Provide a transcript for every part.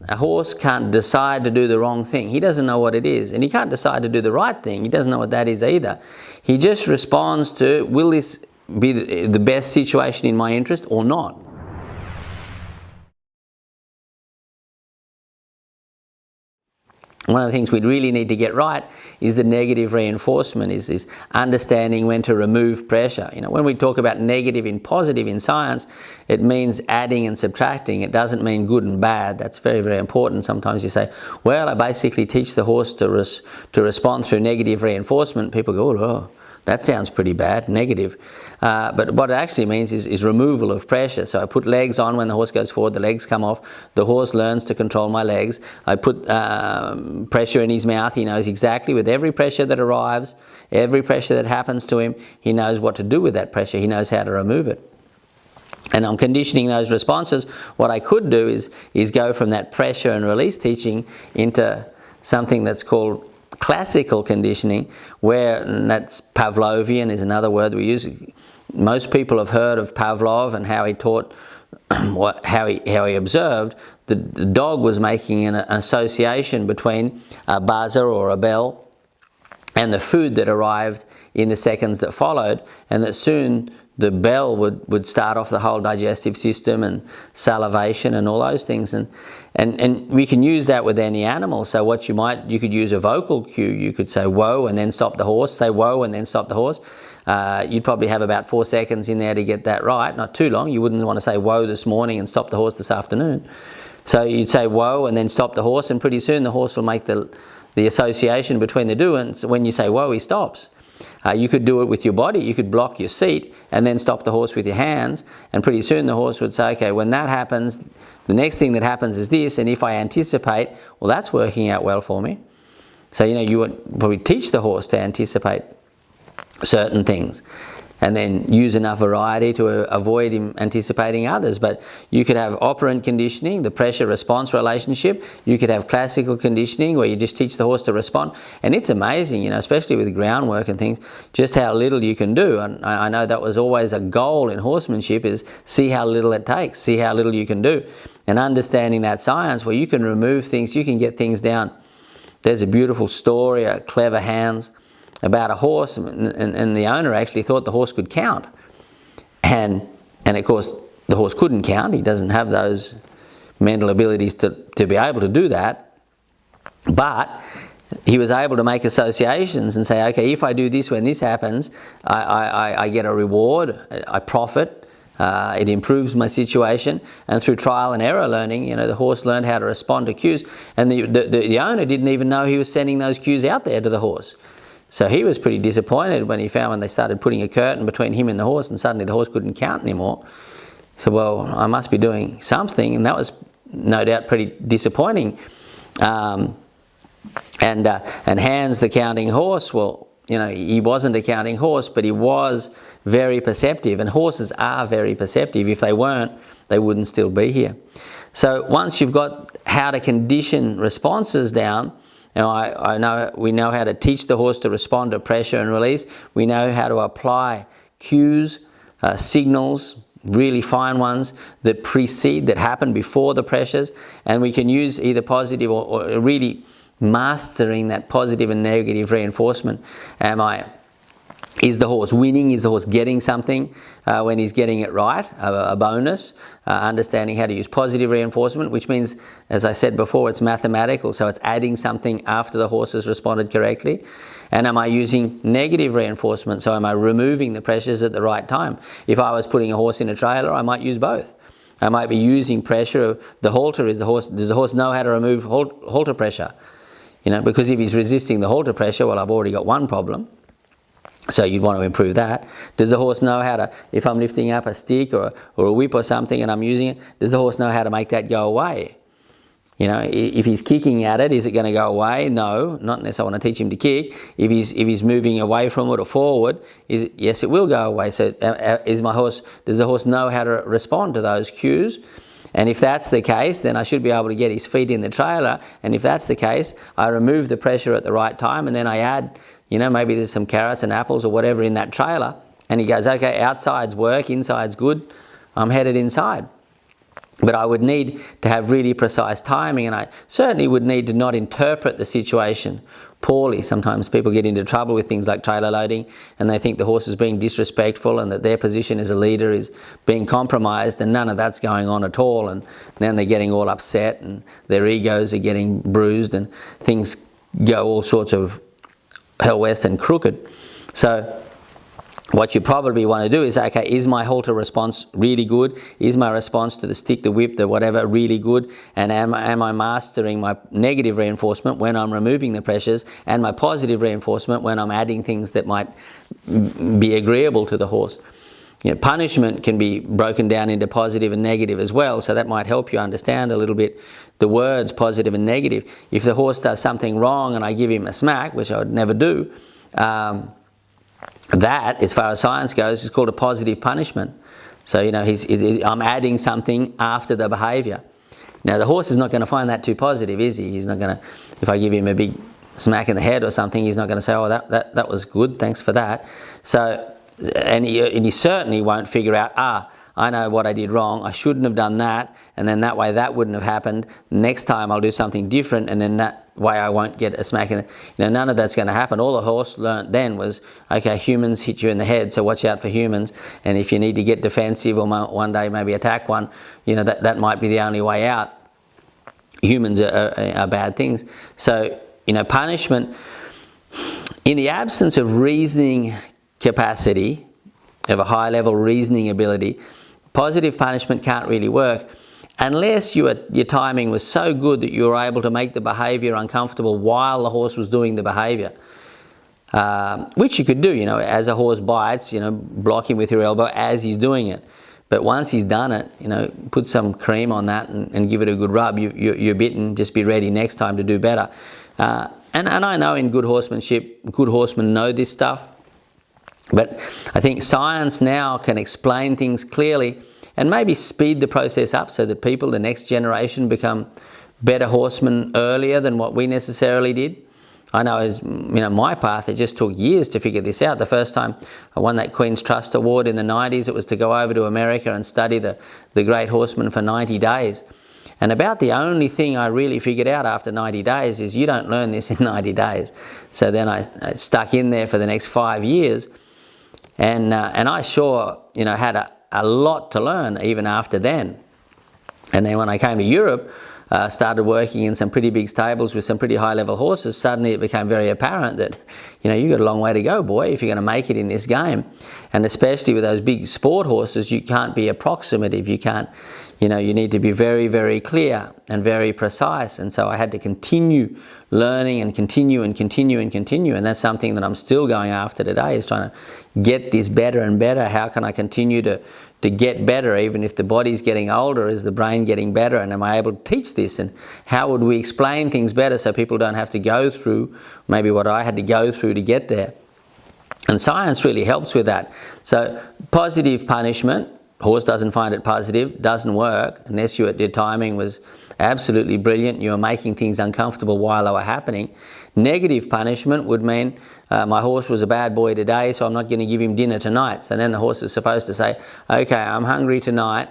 A horse can't decide to do the wrong thing. He doesn't know what it is. And he can't decide to do the right thing. He doesn't know what that is either. He just responds to, will this be the best situation in my interest or not? One of the things we really need to get right is the negative reinforcement, is this understanding when to remove pressure. You know, when we talk about negative and positive in science, it means adding and subtracting. It doesn't mean good and bad. That's very, very important. Sometimes you say, well, I basically teach the horse to respond through negative reinforcement. People go, oh, that sounds pretty bad, negative. But what it actually means is removal of pressure. So I put legs on when the horse goes forward, the legs come off, the horse learns to control my legs. I put pressure in his mouth. He knows exactly with every pressure that arrives, every pressure that happens to him, he knows what to do with that pressure. He knows how to remove it. And I'm conditioning those responses. What I could do is go from that pressure and release teaching into something that's called classical conditioning, where, and that's Pavlovian is another word we use. Most people have heard of Pavlov and how he taught, how he observed the dog was making an association between a buzzer or a bell and the food that arrived in the seconds that followed, and that soon the bell would start off the whole digestive system and salivation and all those things. And we can use that with any animal. So what you could use a vocal cue. You could say whoa and then stop the horse, say whoa and then stop the horse. You'd probably have about 4 seconds in there to get that right, not too long. You wouldn't want to say whoa this morning and stop the horse this afternoon. So you'd say whoa and then stop the horse, and pretty soon the horse will make the association between the two, and when you say whoa, he stops. You could do it with your body. You could block your seat and then stop the horse with your hands, and pretty soon the horse would say, okay, when that happens, the next thing that happens is this, and if I anticipate, well, that's working out well for me. So, you know, you would probably teach the horse to anticipate certain things and then use enough variety to avoid him anticipating others. But you could have operant conditioning, the pressure-response relationship. You could have classical conditioning, where you just teach the horse to respond. And it's amazing, you know, especially with groundwork and things, just how little you can do. And I know that was always a goal in horsemanship, is see how little it takes, see how little you can do. And understanding that science, where you can remove things, you can get things down. There's a beautiful story, Clever Hands, about a horse, and the owner actually thought the horse could count, and of course the horse couldn't count. He doesn't have those mental abilities to be able to do that, but he was able to make associations and say, okay, if I do this when this happens, I get a reward, I profit, it improves my situation. And through trial and error learning, you know, the horse learned how to respond to cues, and the owner didn't even know he was sending those cues out there to the horse. So he was pretty disappointed when he found, when they started putting a curtain between him and the horse, and suddenly the horse couldn't count anymore. So, well, I must be doing something, and that was no doubt pretty disappointing. And Hans, the counting horse, well, you know, he wasn't a counting horse, but he was very perceptive, and horses are very perceptive. If they weren't, they wouldn't still be here. So once you've got how to condition responses down, now we know how to teach the horse to respond to pressure and release. We know how to apply cues, signals, really fine ones that precede, that happen before the pressures, and we can use either positive or really mastering that positive and negative reinforcement. Is the horse winning? Is the horse getting something when he's getting it right? A bonus. Understanding how to use positive reinforcement, which means, as I said before, it's mathematical, so it's adding something after the horse has responded correctly. And am I using negative reinforcement? So am I removing the pressures at the right time? If I was putting a horse in a trailer, I might use both. I might be using pressure. The halter is the horse. Does the horse know how to remove halter pressure? You know, because if he's resisting the halter pressure, well, I've already got one problem. So you'd want to improve that. Does the horse know how to, if I'm lifting up a stick or a whip or something and I'm using it, does the horse know how to make that go away? You know, if he's kicking at it, is it going to go away? No, not unless I want to teach him to kick. If he's moving away from it or forward, yes, it will go away. So does the horse know how to respond to those cues? And if that's the case, then I should be able to get his feet in the trailer. And if that's the case, I remove the pressure at the right time, and then I add, you know, maybe there's some carrots and apples or whatever in that trailer. And he goes, okay, outside's work, inside's good, I'm headed inside. But I would need to have really precise timing, and I certainly would need to not interpret the situation poorly. Sometimes people get into trouble with things like trailer loading, and they think the horse is being disrespectful and that their position as a leader is being compromised, and none of that's going on at all. And then they're getting all upset and their egos are getting bruised and things go all sorts of hell west and crooked. So what you probably want to do is, okay, is my halter response really good? Is my response to the stick, the whip, the whatever really good? And am I mastering my negative reinforcement when I'm removing the pressures, and my positive reinforcement when I'm adding things that might be agreeable to the horse? Punishment can be broken down into positive and negative as well, so that might help you understand a little bit the words positive and negative. If the horse does something wrong and I give him a smack, which I would never do, that, as far as science goes, is called a positive punishment. So, I'm adding something after the behaviour. Now, the horse is not going to find that too positive, is he? He's not going to, if I give him a big smack in the head or something, he's not going to say, oh, that was good, thanks for that. So, and he certainly won't figure out, I know what I did wrong, I shouldn't have done that, and then that way that wouldn't have happened. Next time I'll do something different, and then that way I won't get a smack in the... none of that's going to happen. All the horse learnt then was, okay, humans hit you in the head, so watch out for humans, and if you need to get defensive or one day maybe attack one, that might be the only way out. Humans are bad things. So, punishment, in the absence of reasoning capacity, of a high level reasoning ability, positive punishment can't really work unless your timing was so good that you were able to make the behaviour uncomfortable while the horse was doing the behaviour. Which you could do, as a horse bites, block him with your elbow as he's doing it. But once he's done it, put some cream on that and give it a good rub. You're bitten, just be ready next time to do better. And I know in good horsemanship, good horsemen know this stuff. But I think science now can explain things clearly and maybe speed the process up so that people, the next generation, become better horsemen earlier than what we necessarily did. I know as my path, it just took years to figure this out. The first time I won that Queen's Trust Award in the 90s, it was to go over to America and study the great horsemen for 90 days. And about the only thing I really figured out after 90 days is you don't learn this in 90 days. So then I stuck in there for the next 5 years. And I sure, had a lot to learn even after then. And then when I came to Europe, started working in some pretty big stables with some pretty high-level horses, suddenly it became very apparent that, you've got a long way to go, boy, if you're going to make it in this game. And especially with those big sport horses, you can't be approximative. You can't, you need to be very, very clear and very precise. And so I had to continue learning and continue. And that's something that I'm still going after today, is trying to get this better and better. How can I continue to get better, even if the body's getting older? Is the brain getting better? And am I able to teach this? And how would we explain things better so people don't have to go through maybe what I had to go through to get there? And science really helps with that. So positive punishment, horse doesn't find it positive, doesn't work unless your timing was absolutely brilliant, you were making things uncomfortable while they were happening. Negative punishment would mean my horse was a bad boy today, so I'm not going to give him dinner tonight. So then the horse is supposed to say, okay, I'm hungry tonight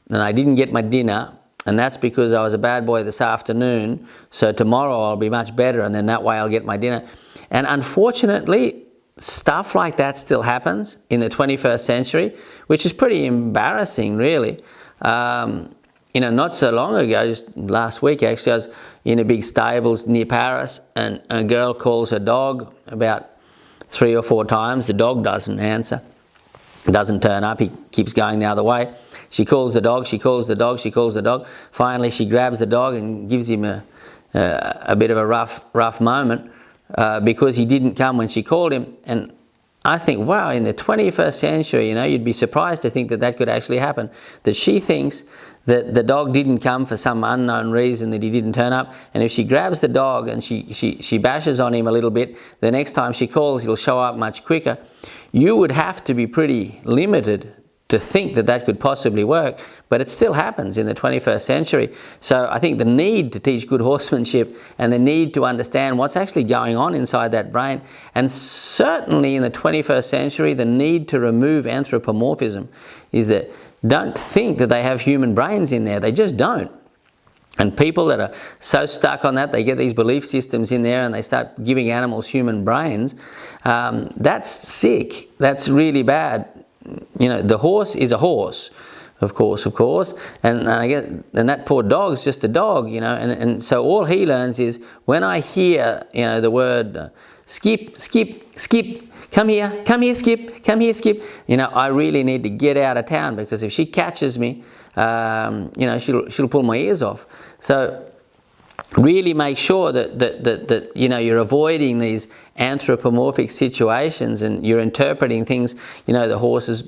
and I didn't get my dinner, and that's because I was a bad boy this afternoon, so tomorrow I'll be much better, and then that way I'll get my dinner. And unfortunately, stuff like that still happens in the 21st century, which is pretty embarrassing, really. Not so long ago, just last week actually, I was in a big stables near Paris, and a girl calls her dog about 3 or 4 times. The dog doesn't answer, doesn't turn up, he keeps going the other way. She calls the dog, she calls the dog, she calls the dog. Finally, she grabs the dog and gives him a bit of a rough moment because he didn't come when she called him. And I think, wow, in the 21st century, you'd be surprised to think that could actually happen. That she thinks that the dog didn't come for some unknown reason, that he didn't turn up. And if she grabs the dog and she bashes on him a little bit, the next time she calls, he'll show up much quicker. You would have to be pretty limited to think that that could possibly work, but it still happens in the 21st century. So I think the need to teach good horsemanship and the need to understand what's actually going on inside that brain, and certainly in the 21st century, the need to remove anthropomorphism, is that don't think that they have human brains in there. They just don't. And people that are so stuck on that, they get these belief systems in there and they start giving animals human brains. That's sick. That's really bad. You know, the horse is a horse, of course, and that poor dog's just a dog, you know, and so all he learns is, when I hear, you know, the word skip, come here, skip, you know, I really need to get out of town, because if she catches me, you know, she'll pull my ears off. So really make sure that you know, you're avoiding these anthropomorphic situations and you're interpreting things, you know, the horse is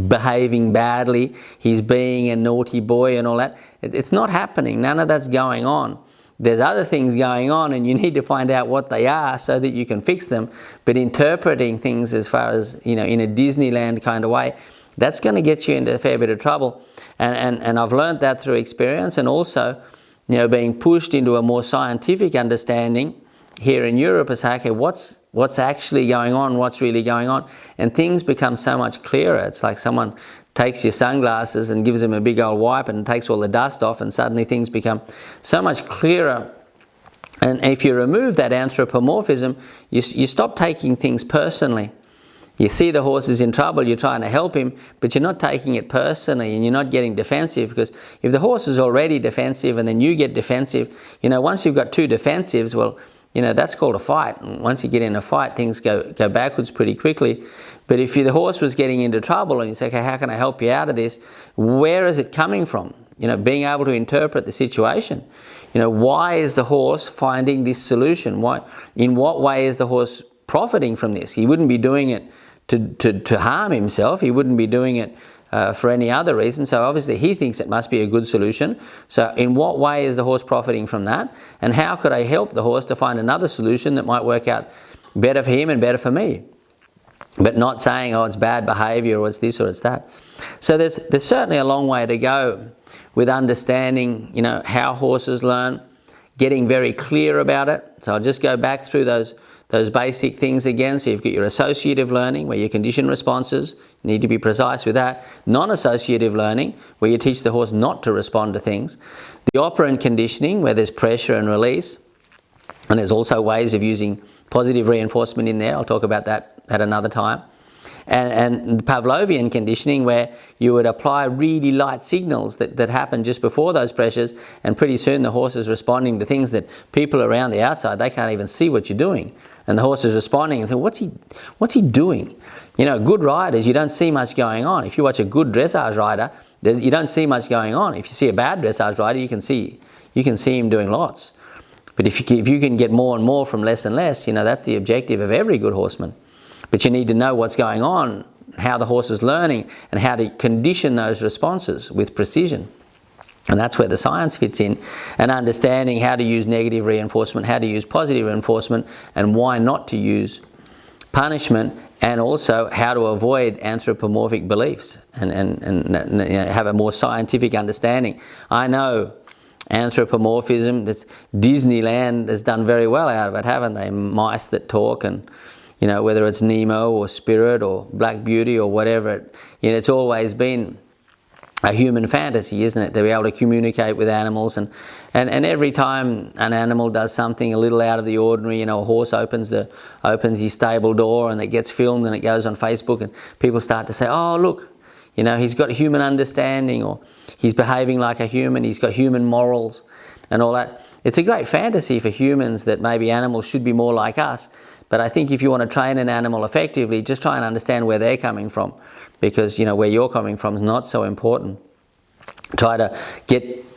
behaving badly, he's being a naughty boy and all that. It's not happening. None of that's going on. There's other things going on, and you need to find out what they are so that you can fix them. But interpreting things as far as, you know, in a Disneyland kind of way, that's going to get you into a fair bit of trouble. And I've learned that through experience, and also, you know, being pushed into a more scientific understanding here in Europe is, okay, what's actually going on, what's really going on, and things become so much clearer. It's like someone takes your sunglasses and gives them a big old wipe and takes all the dust off, and suddenly things become so much clearer. And if you remove that anthropomorphism, you stop taking things personally. You see the horse is in trouble, you're trying to help him, but you're not taking it personally, and you're not getting defensive, because if the horse is already defensive and then you get defensive, you know, once you've got two defensives, well, you know, that's called a fight. And once you get in a fight, things go backwards pretty quickly. But if the horse was getting into trouble and you say, okay, how can I help you out of this? Where is it coming from? You know, being able to interpret the situation. You know, why is the horse finding this solution? In what way is the horse profiting from this? He wouldn't be doing it to harm himself. He wouldn't be doing it for any other reason. So obviously he thinks it must be a good solution. So in what way is the horse profiting from that? And how could I help the horse to find another solution that might work out better for him and better for me? But not saying, oh, it's bad behavior, or it's this or it's that. So there's certainly a long way to go with understanding, you know, how horses learn, getting very clear about it. So I'll just go back through those basic things again. So you've got your associative learning, where you condition responses. You need to be precise with that. Non-associative learning, where you teach the horse not to respond to things. The operant conditioning, where there's pressure and release. And there's also ways of using positive reinforcement in there. I'll talk about that at another time. And the Pavlovian conditioning, where you would apply really light signals that happen just before those pressures, and pretty soon the horse is responding to things that people around the outside, they can't even see what you're doing. And the horse is responding and think, what's he doing? You know, good riders, you don't see much going on. If you watch a good dressage rider, you don't see much going on. If you see a bad dressage rider, you can see him doing lots. But if you can get more and more from less and less, you know, that's the objective of every good horseman. But you need to know what's going on, how the horse is learning, and how to condition those responses with precision. And that's where the science fits in, and understanding how to use negative reinforcement, how to use positive reinforcement, and why not to use punishment, and also how to avoid anthropomorphic beliefs and you know, have a more scientific understanding. I know anthropomorphism, that's Disneyland has done very well out of it, haven't they? Mice that talk, and you know, whether it's Nemo or Spirit or Black Beauty or whatever, you know, it's always been a human fantasy, isn't it, to be able to communicate with animals. And every time an animal does something a little out of the ordinary, you know, a horse opens his stable door and it gets filmed and it goes on Facebook, and people start to say, oh, look, you know, he's got human understanding, or he's behaving like a human, he's got human morals and all that. It's a great fantasy for humans that maybe animals should be more like us. But I think if you want to train an animal effectively, just try and understand where they're coming from, because, you know, where you're coming from is not so important. try to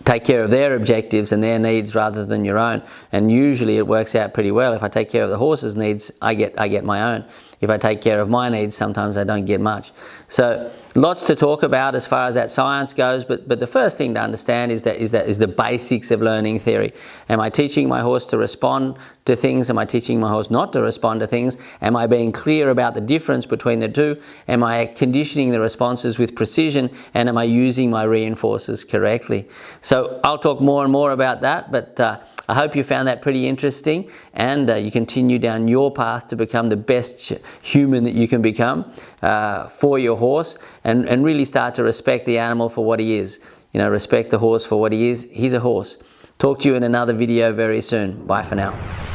take care of their objectives and their needs rather than your own. And usually it works out pretty well. If I take care of the horse's needs, I get my own. If I take care of my needs, sometimes I don't get much. So lots to talk about as far as that science goes, but the first thing to understand is the basics of learning theory. Am I teaching my horse to respond to things? Am I teaching my horse not to respond to things? Am I being clear about the difference between the two? Am I conditioning the responses with precision? And am I using my reinforcers correctly? So I'll talk more and more about that, but I hope you found that pretty interesting, and you continue down your path to become the best human that you can become for your horse, and really start to respect the animal for what he is. You know, respect the horse for what he is. He's a horse. Talk to you in another video very soon. Bye for now.